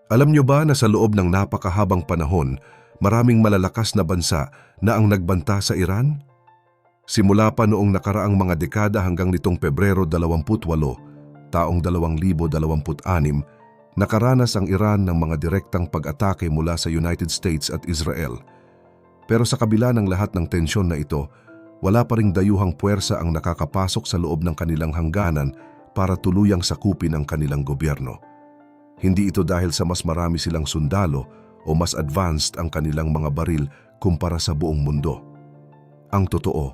Alam nyo ba na sa loob ng napakahabang panahon, maraming malalakas na bansa na ang nagbanta sa Iran? Simula pa noong nakaraang mga dekada hanggang nitong Pebrero 28, taong 2026, nakaranas ang Iran ng mga direktang pag-atake mula sa United States at Israel. Pero sa kabila ng lahat ng tensyon na ito, wala pa ring dayuhang puwersa ang nakakapasok sa loob ng kanilang hangganan para tuluyang sakupin ang kanilang gobyerno. Hindi ito dahil sa mas marami silang sundalo o mas advanced ang kanilang mga baril kumpara sa buong mundo. Ang totoo,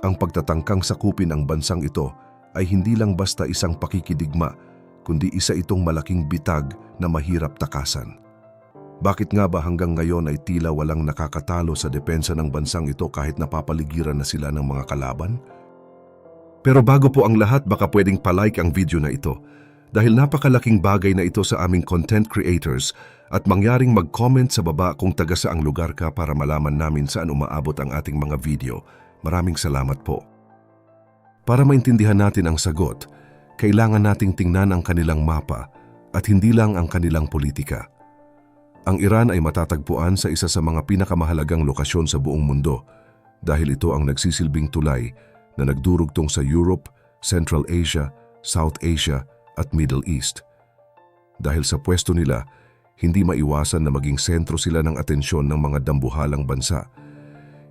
ang pagtatangkang sakupin ang bansang ito ay hindi lang basta isang pakikidigma, kundi isa itong malaking bitag na mahirap takasan. Bakit nga ba hanggang ngayon ay tila walang nakakatalo sa depensa ng bansang ito kahit napapaligiran na sila ng mga kalaban? Pero bago po ang lahat, baka pwedeng palike ang video na ito dahil napakalaking bagay na ito sa aming content creators at mangyaring mag-comment sa baba kung taga saang lugar ka para malaman namin saan umaabot ang ating mga video. Maraming salamat po. Para maintindihan natin ang sagot, kailangan nating tingnan ang kanilang mapa at hindi lang ang kanilang politika. Ang Iran ay matatagpuan sa isa sa mga pinakamahalagang lokasyon sa buong mundo dahil ito ang nagsisilbing tulay na nagdurugtong sa Europe, Central Asia, South Asia at Middle East. Dahil sa pwesto nila, hindi maiwasan na maging sentro sila ng atensyon ng mga dambuhalang bansa.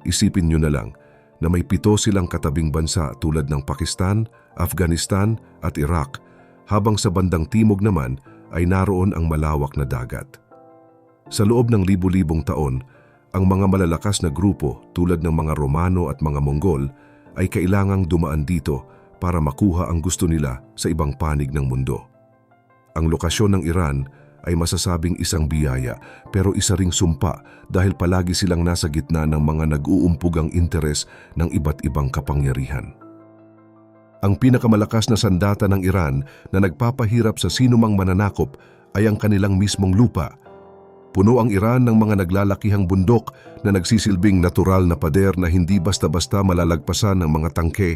Isipin nyo na lang na may 7 silang katabing bansa tulad ng Pakistan, Afghanistan at Iraq, habang sa bandang timog naman ay naroon ang malawak na dagat. Sa loob ng libu-libong taon, ang mga malalakas na grupo tulad ng mga Romano at mga Mongol ay kailangang dumaan dito para makuha ang gusto nila sa ibang panig ng mundo. Ang lokasyon ng Iran ay masasabing isang biyaya pero isa ring sumpa dahil palagi silang nasa gitna ng mga nag-uumpugang interes ng iba't ibang kapangyarihan. Ang pinakamalakas na sandata ng Iran na nagpapahirap sa sinumang mananakop ay ang kanilang mismong lupa. Puno ang Iran ng mga naglalakihang bundok na nagsisilbing natural na pader na hindi basta-basta malalagpasan ng mga tangke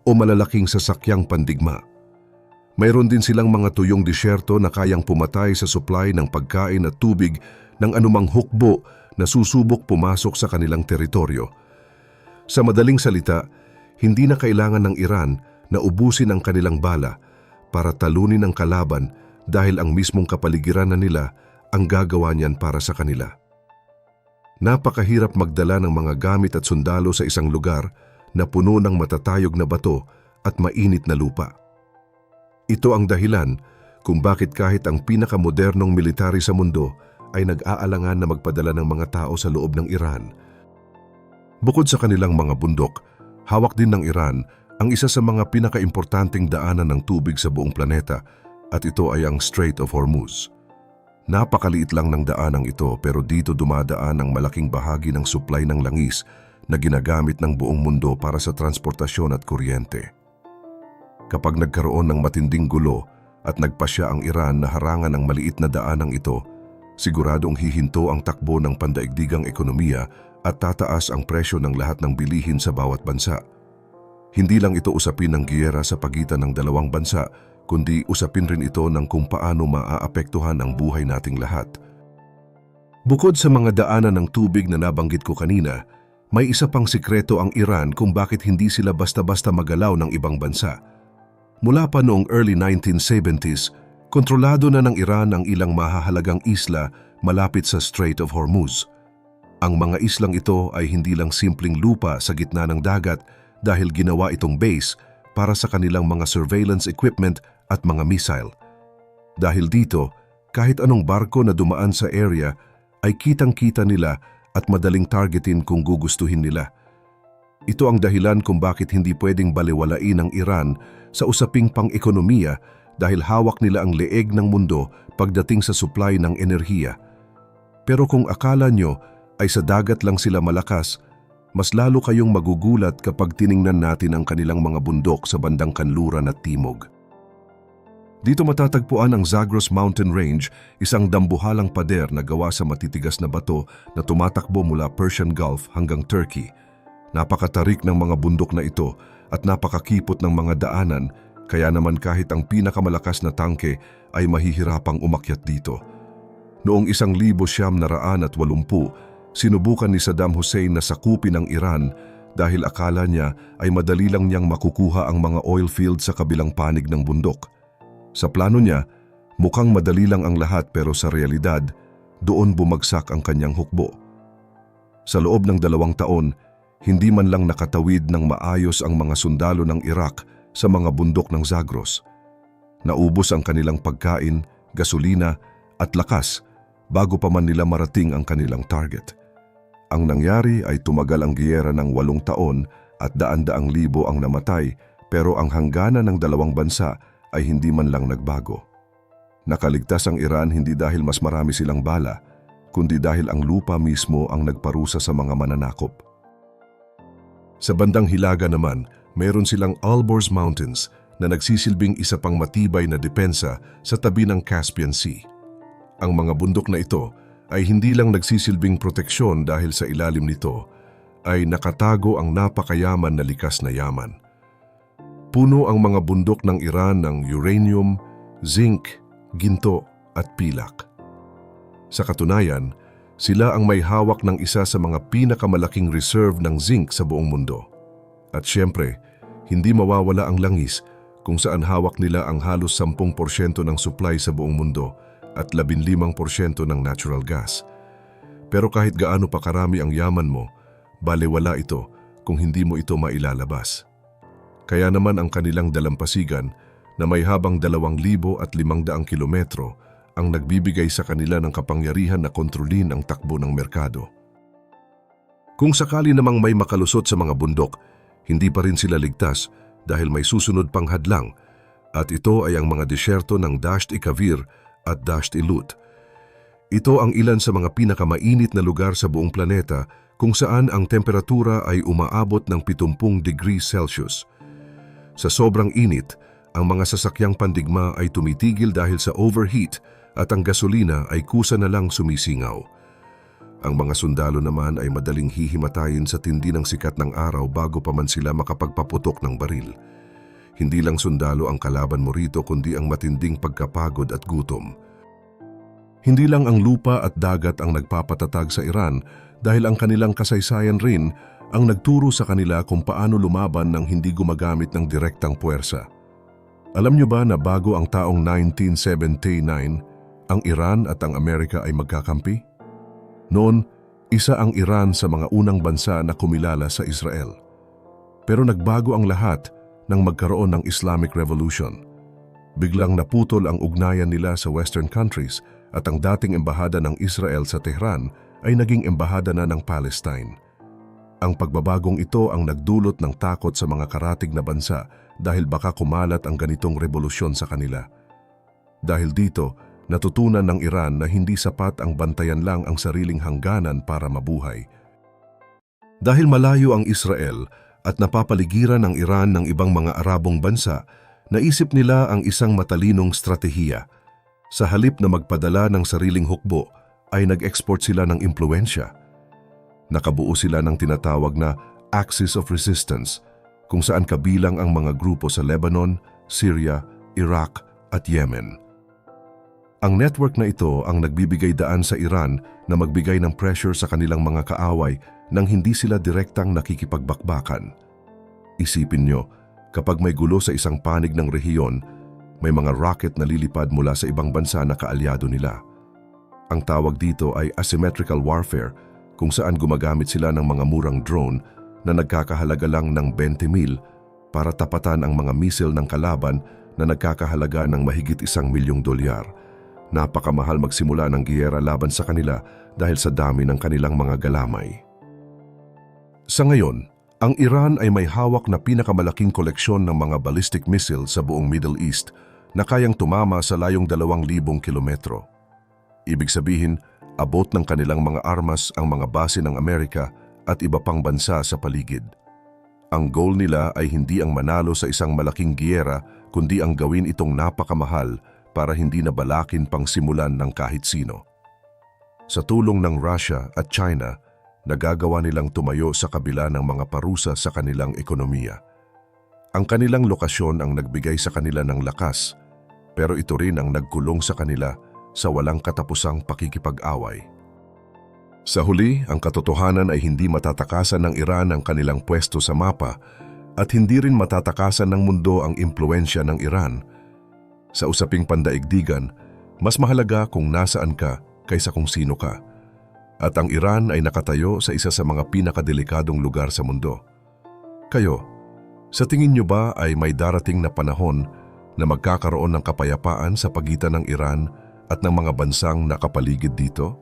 o malalaking sasakyang pandigma. Mayroon din silang mga tuyong disyerto na kayang pumatay sa supply ng pagkain at tubig ng anumang hukbo na susubok pumasok sa kanilang teritoryo. Sa madaling salita, hindi na kailangan ng Iran na ubusin ang kanilang bala para talunin ang kalaban dahil ang mismong kapaligiran na nila ang gagawa niyan para sa kanila. Napakahirap magdala ng mga gamit at sundalo sa isang lugar na puno ng matatayog na bato at mainit na lupa. Ito ang dahilan kung bakit kahit ang pinakamodernong military sa mundo ay nag-aalangan na magpadala ng mga tao sa loob ng Iran. Bukod sa kanilang mga bundok, hawak din ng Iran ang isa sa mga pinakaimportanteng daanan ng tubig sa buong planeta at ito ay ang Strait of Hormuz. Napakaliit lang ng daanang ito pero dito dumadaan ang malaking bahagi ng supply ng langis na ginagamit ng buong mundo para sa transportasyon at kuryente. Kapag nagkaroon ng matinding gulo at nagpasya ang Iran na harangan ang maliit na daanang ito, siguradong hihinto ang takbo ng pandaigdigang ekonomiya at tataas ang presyo ng lahat ng bilihin sa bawat bansa. Hindi lang ito usapin ng giyera sa pagitan ng dalawang bansa, kundi usapin rin ito ng kung paano maaapektuhan ang buhay nating lahat. Bukod sa mga daanan ng tubig na nabanggit ko kanina, may isa pang sikreto ang Iran kung bakit hindi sila basta-basta magalaw ng ibang bansa. Mula pa noong early 1970s, kontrolado na ng Iran ang ilang mahahalagang isla malapit sa Strait of Hormuz. Ang mga islang ito ay hindi lang simpleng lupa sa gitna ng dagat dahil ginawa itong base para sa kanilang mga surveillance equipment at mga missile. Dahil dito, kahit anong barko na dumaan sa area ay kitang-kita nila at madaling targetin kung gugustuhin nila. Ito ang dahilan kung bakit hindi pwedeng balewalain ang Iran sa usaping pang-ekonomiya dahil hawak nila ang leeg ng mundo pagdating sa supply ng enerhiya. Pero kung akala nyo ay sa dagat lang sila malakas, mas lalo kayong magugulat kapag tiningnan natin ang kanilang mga bundok sa bandang kanluran at timog. Dito matatagpuan ang Zagros Mountain Range, isang dambuhalang pader na gawa sa matitigas na bato na tumatakbo mula Persian Gulf hanggang Turkey. Napakatarik ng mga bundok na ito at napakakipot ng mga daanan, kaya naman kahit ang pinakamalakas na tangke ay mahihirapang umakyat dito. Noong 1980, sinubukan ni Saddam Hussein na sakupin ang Iran dahil akala niya ay madali lang niyang makukuha ang mga oil field sa kabilang panig ng bundok. Sa plano niya, mukhang madali lang ang lahat pero sa realidad, doon bumagsak ang kanyang hukbo. Sa loob ng 2 taon, hindi man lang nakatawid ng maayos ang mga sundalo ng Iraq sa mga bundok ng Zagros. Naubos ang kanilang pagkain, gasolina at lakas bago pa man nila marating ang kanilang target. Ang nangyari ay tumagal ang giyera ng 8 taon at daan-daang libo ang namatay, pero ang hangganan ng 2 bansa ay hindi man lang nagbago. Nakaligtas ang Iran hindi dahil mas marami silang bala, kundi dahil ang lupa mismo ang nagparusa sa mga mananakop. Sa bandang hilaga naman, meron silang Alborz Mountains na nagsisilbing isa pang matibay na depensa sa tabi ng Caspian Sea. Ang mga bundok na ito ay hindi lang nagsisilbing proteksyon dahil sa ilalim nito ay nakatago ang napakayaman na likas na yaman. Puno ang mga bundok ng Iran ng uranium, zinc, ginto at pilak. Sa katunayan, sila ang may hawak ng isa sa mga pinakamalaking reserve ng zinc sa buong mundo. At syempre, hindi mawawala ang langis kung saan hawak nila ang halos 10% ng supply sa buong mundo at 15% ng natural gas. Pero kahit gaano pa karami ang yaman mo, balewala ito kung hindi mo ito mailalabas. Kaya naman ang kanilang dalampasigan na may habang 2,500 kilometro ang nagbibigay sa kanila ng kapangyarihan na kontrolin ang takbo ng merkado. Kung sakali namang may makalusot sa mga bundok, hindi pa rin sila ligtas dahil may susunod pang hadlang, at ito ay ang mga disyerto ng Dasht-i-Kavir at Dasht-i-Lut. Ito ang ilan sa mga pinakamainit na lugar sa buong planeta kung saan ang temperatura ay umaabot ng 70 degrees Celsius. Sa sobrang init, ang mga sasakyang pandigma ay tumitigil dahil sa overheat at ang gasolina ay kusa na lang sumisingaw. Ang mga sundalo naman ay madaling hihimatayin sa tindi ng sikat ng araw bago pa man sila makapagpaputok ng baril. Hindi lang sundalo ang kalaban mo rito kundi ang matinding pagkapagod at gutom. Hindi lang ang lupa at dagat ang nagpapatatag sa Iran dahil ang kanilang kasaysayan rin ang nagturo sa kanila kung paano lumaban ng hindi gumagamit ng direktang puwersa. Alam niyo ba na bago ang taong 1979, ang Iran at ang Amerika ay magkakampi? Noon, isa ang Iran sa mga unang bansa na kumilala sa Israel. Pero nagbago ang lahat nang magkaroon ng Islamic Revolution. Biglang naputol ang ugnayan nila sa Western countries at ang dating embahada ng Israel sa Tehran ay naging embahada na ng Palestine. Ang pagbabagong ito ang nagdulot ng takot sa mga karatig na bansa dahil baka kumalat ang ganitong revolusyon sa kanila. Dahil dito, natutunan ng Iran na hindi sapat ang bantayan lang ang sariling hangganan para mabuhay. Dahil malayo ang Israel at napapaligiran ng Iran ng ibang mga Arabong bansa, naisip nila ang isang matalinong stratehiya. Sa halip na magpadala ng sariling hukbo, ay nag-export sila ng impluwensya. Nakabuo sila ng tinatawag na Axis of Resistance, kung saan kabilang ang mga grupo sa Lebanon, Syria, Iraq at Yemen. Ang network na ito ang nagbibigay daan sa Iran na magbigay ng pressure sa kanilang mga kaaway nang hindi sila direktang nakikipagbakbakan. Isipin nyo, kapag may gulo sa isang panig ng rehiyon, may mga rocket na lilipad mula sa ibang bansa na kaalyado nila. Ang tawag dito ay asymmetrical warfare, kung saan gumagamit sila ng mga murang drone na nagkakahalaga lang ng 20,000 para tapatan ang mga misil ng kalaban na nagkakahalaga ng mahigit $1,000,000. Napakamahal magsimula ng giyera laban sa kanila dahil sa dami ng kanilang mga galamay. Sa ngayon, ang Iran ay may hawak na pinakamalaking koleksyon ng mga ballistic missile sa buong Middle East na kayang tumama sa layong 2,000 kilometro. Ibig sabihin, abot ng kanilang mga armas ang mga base ng Amerika at iba pang bansa sa paligid. Ang goal nila ay hindi ang manalo sa isang malaking giyera, kundi ang gawin itong napakamahal para hindi na balakin pang simulan ng kahit sino. Sa tulong ng Russia at China, nagagawa nilang tumayo sa kabila ng mga parusa sa kanilang ekonomiya. Ang kanilang lokasyon ang nagbigay sa kanila ng lakas, pero ito rin ang nagkulong sa kanila sa walang katapusang pakikipag-away. Sa huli, ang katotohanan ay hindi matatakasan ng Iran ang kanilang pwesto sa mapa at hindi rin matatakasan ng mundo ang impluensya ng Iran. Sa usaping pandaigdigan, mas mahalaga kung nasaan ka kaysa kung sino ka. At ang Iran ay nakatayo sa isa sa mga pinakadelikadong lugar sa mundo. Kayo, sa tingin nyo ba ay may darating na panahon na magkakaroon ng kapayapaan sa pagitan ng Iran at ng mga bansang nakapaligid dito?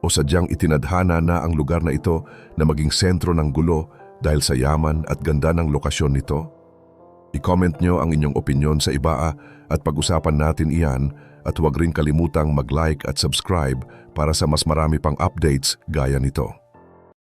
O sadyang itinadhana na ang lugar na ito na maging sentro ng gulo dahil sa yaman at ganda ng lokasyon nito? I-comment nyo ang inyong opinyon sa ibaa at pag-usapan natin iyan, at huwag rin kalimutang mag-like at subscribe para sa mas marami pang updates gaya nito.